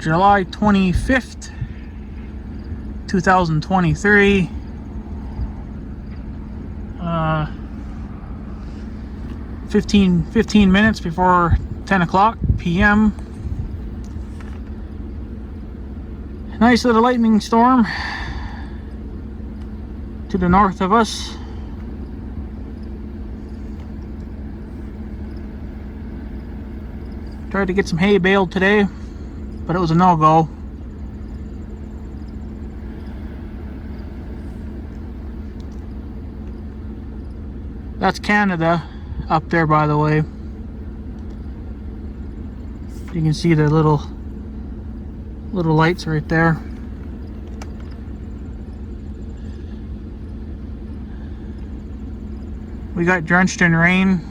July 25th, 2023. 15 minutes before 10 o'clock p.m. Nice little lightning storm to the north of us. Tried to get some hay baled today, but it was a no-go. That's Canada up there, by the way. You can see the little lights right there. We got drenched in rain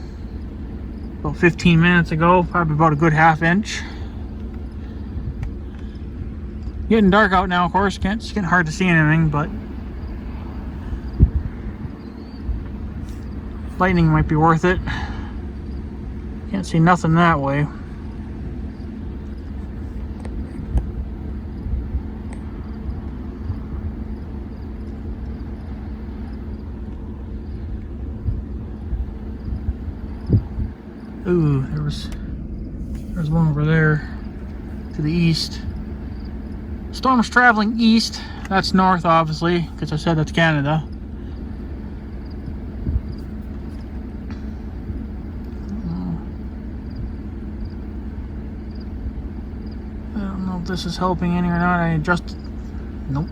about 15 minutes ago, probably about a good half inch. Getting dark out now, of course. It's getting hard to see anything, but lightning might be worth it. Can't see nothing that way. Ooh, there's one over there to the east. Storm's traveling east. That's north, obviously, because I said that's Canada. I don't know if this is helping any or not. I adjusted. Nope.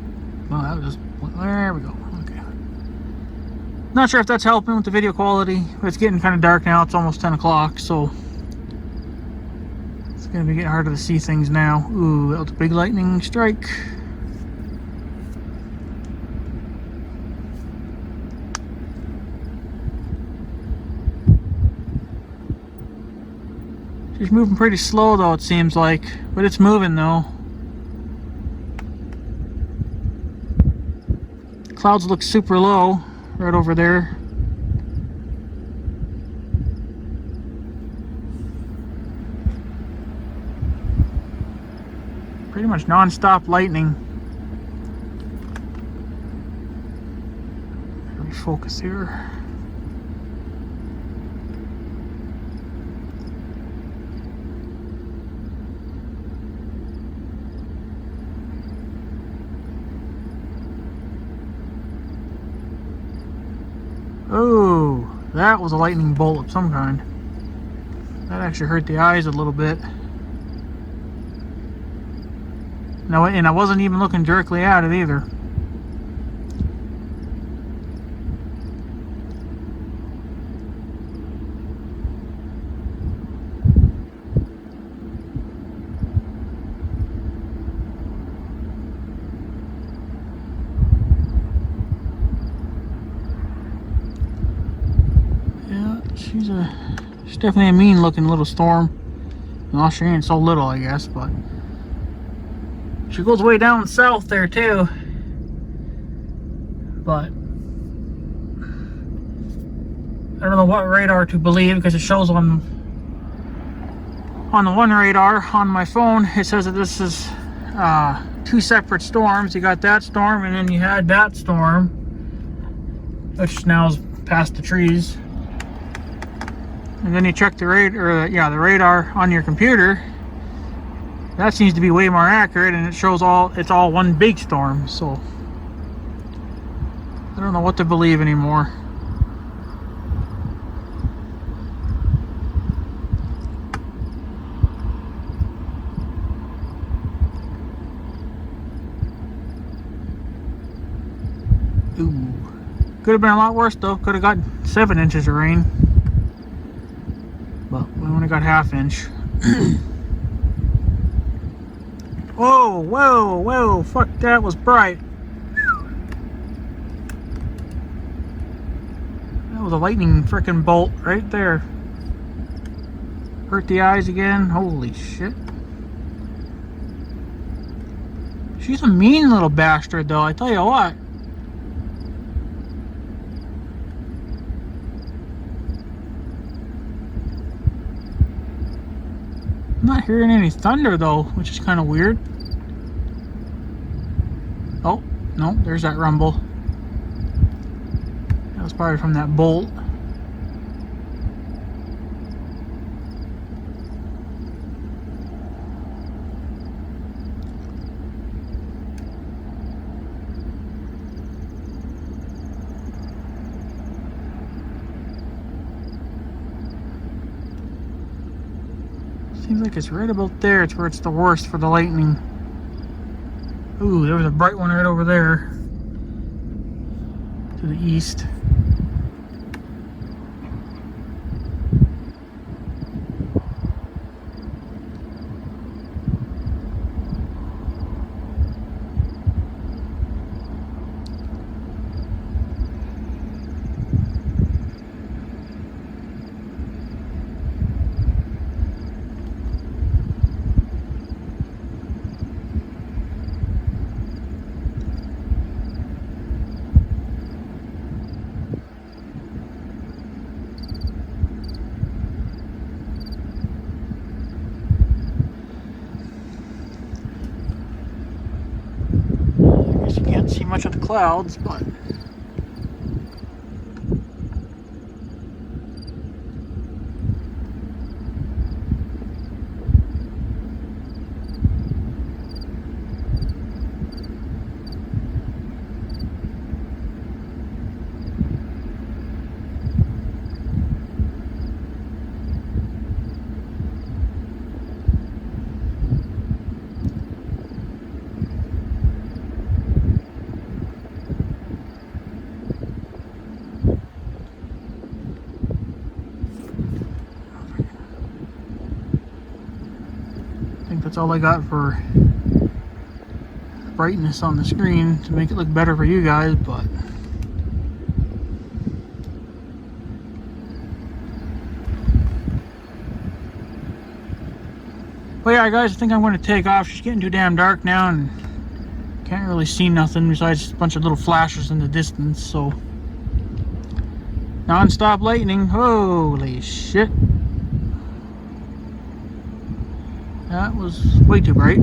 Well, that was just. There we go. Okay. Not sure if that's helping with the video quality. It's getting kind of dark now. It's almost 10 o'clock, so it's going to be getting harder to see things now. Ooh, that was a big lightning strike. She's moving pretty slow though, it seems like, but it's moving though. Clouds look super low right over there. Pretty much non-stop lightning. Let me focus here. Oh, that was a lightning bolt of some kind. That actually hurt the eyes a little bit. No, and I wasn't even looking directly at it either. She's definitely a mean looking little storm. Well, she ain't so little, I guess, but she goes way down south there too. But I don't know what radar to believe, because it shows on the one radar on my phone, it says that this is two separate storms. You got that storm, and then you had that storm, which now is past the trees. And then you check the radar on your computer. That seems to be way more accurate, and it shows it's all one big storm. So I don't know what to believe anymore. Ooh, could have been a lot worse though. Could have got 7 inches of rain. But we only got ½ inch. Whoa, whoa, whoa, fuck, that was bright. That was a lightning frickin' bolt right there. Hurt the eyes again. Holy shit. She's a mean little bastard though, I tell you what. I'm not hearing any thunder though, which is kind of weird. Nope, there's that rumble. That was probably from that bolt. Seems like it's right about there. It's where it's the worst for the lightning. Ooh, there was a bright one right over there to the east. You can't see much of the clouds, but I think that's all I got for brightness on the screen to make it look better for you guys, but yeah, guys, I think I'm going to take off. It's getting too damn dark now and can't really see nothing besides a bunch of little flashes in the distance, so non-stop lightning. Holy shit. That was way too bright.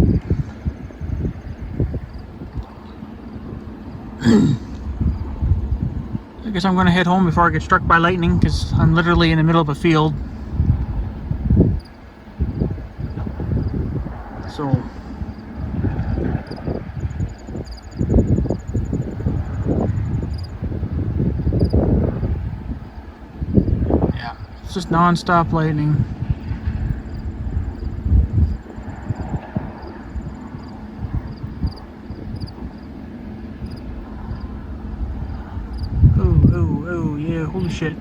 I guess I'm going to head home before I get struck by lightning because I'm literally in the middle of a field. So yeah, it's just non-stop lightning. Oh yeah, holy shit.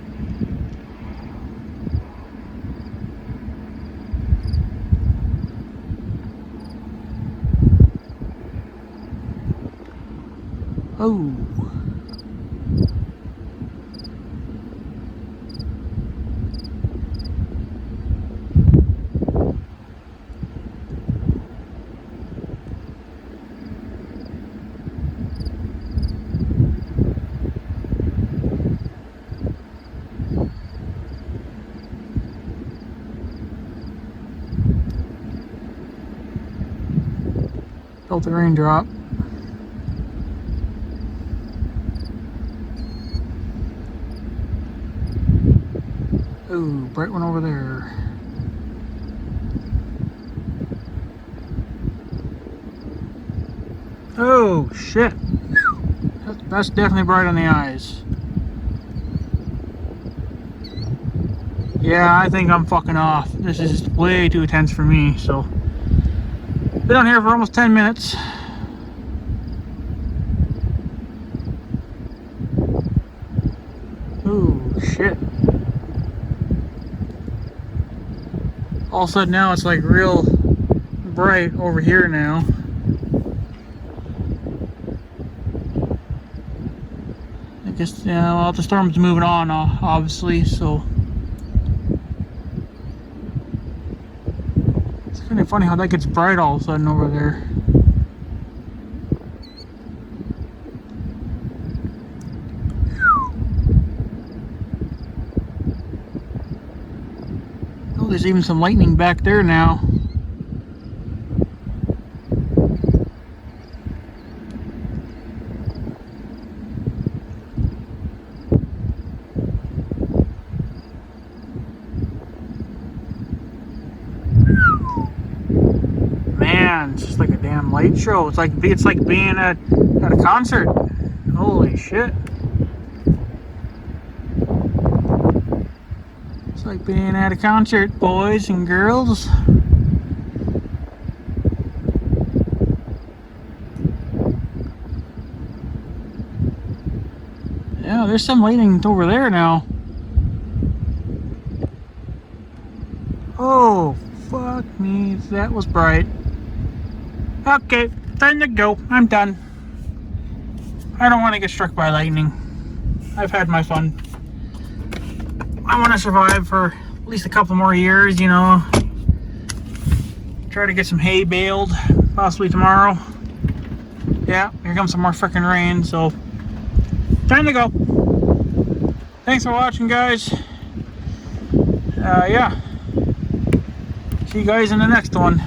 Oh. Felt the raindrop. Ooh, bright one over there. Oh shit. That's definitely bright on the eyes. Yeah, I think I'm fucking off. This is way too intense for me, so. Been on here for almost 10 minutes. Ooh, shit. All of a sudden now it's like real bright over here now. I guess, yeah, well, the storm's moving on, obviously, so. It's kind of funny how that gets bright all of a sudden over there. Oh, there's even some lightning back there now. Man, it's just like a damn light show. It's like being at a concert. Holy shit. It's like being at a concert, boys and girls. Yeah, there's some lighting over there now. Oh, fuck me. That was bright. Okay, time to go. I'm done. I don't want to get struck by lightning. I've had my fun. I want to survive for at least a couple more years, you know. Try to get some hay baled, possibly tomorrow. Yeah, here comes some more freaking rain, so time to go. Thanks for watching, guys. Yeah. See you guys in the next one.